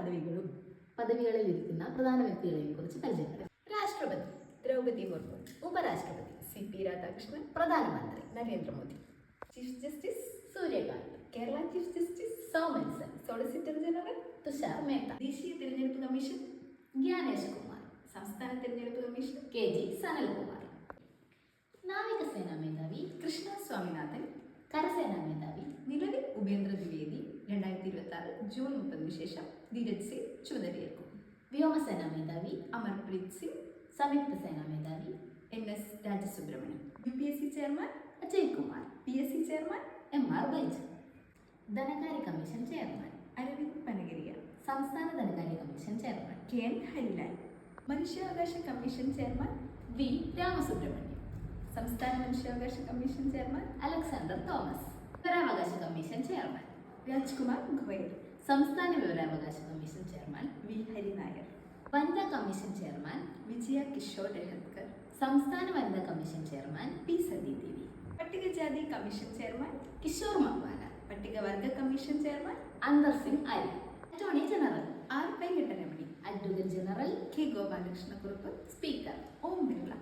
പദവികളും പദവികളിൽ ഇരിക്കുന്ന പ്രധാന വ്യക്തികളെയും കുറിച്ച് പരിചയപ്പെടാം. രാഷ്ട്രപതി ദ്രൗപദി മുർമു, ഉപരാഷ്ട്രപതി CP രാധാകൃഷ്ണൻ, പ്രധാനമന്ത്രി Narendra Modi, chief justice Suryakant, Kerala chief justice, സോമൻസൺ, solicitor general, Tushar Mehta, ദേശീയ തിരഞ്ഞെടുപ്പ് കമ്മീഷൻ, ജ്ഞാനേഷ് കുമാർ, സംസ്ഥാന തിരഞ്ഞെടുപ്പ് കമ്മീഷൻ, KG സനൽകുമാർ. നാവികസേനാ മേധാവി കൃഷ്ണ സ്വാമിനാഥൻ, കരസേനാ മേധാവി നിലവിൽ ഉപേന്ദ്ര ദ്വിവേദി 2026 ജൂൺ 30 ശേഷം ധീരജ് സിംഗ് ചുമതലയേൽക്കും. വ്യോമസേനാ മേധാവി അമർപ്രീത് സിംഗ്, സംയുക്ത സേനാ മേധാവി NS Rajasubramaniam, UPSC chairman Ajay Kumar, PSC chairman MR Baiju, ധനകാര്യ കമ്മീഷൻ ചെയർമാൻ അരവിന്ദ് പനഗരിയ, സംസ്ഥാന ധനകാര്യ കമ്മീഷൻ ചെയർമാൻ KN ഹരിലാൽ, മനുഷ്യാവകാശ കമ്മീഷൻ ചെയർമാൻ V രാമസുബ്രഹ്മണ്യം, സംസ്ഥാന മനുഷ്യാവകാശ കമ്മീഷൻ ചെയർമാൻ അലക്സാണ്ടർ തോമസ്, വിവരാവകാശ കമ്മീഷൻ ചെയർമാൻ രാജ്കുമാർ ഗോയൽ, സംസ്ഥാന വിവരാവകാശ കമ്മീഷൻ ചെയർമാൻ V ഹരിനായർ, വനിതാ കമ്മീഷൻ ചെയർമാൻ വിജയ കിഷോർ രഹത്കർ, സംസ്ഥാന വനിതാ കമ്മീഷൻ ചെയർമാൻ P സതീദേവി, പട്ടികജാതി കമ്മീഷൻ ചെയർമാൻ കിഷോർ മക്വാന, പട്ടികവർഗ കമ്മീഷൻ ചെയർമാൻ അന്തർ Singh Arya, attorney general R Venkataramani, advocate general K Gopalakrishna Kurup, speaker Om Birla.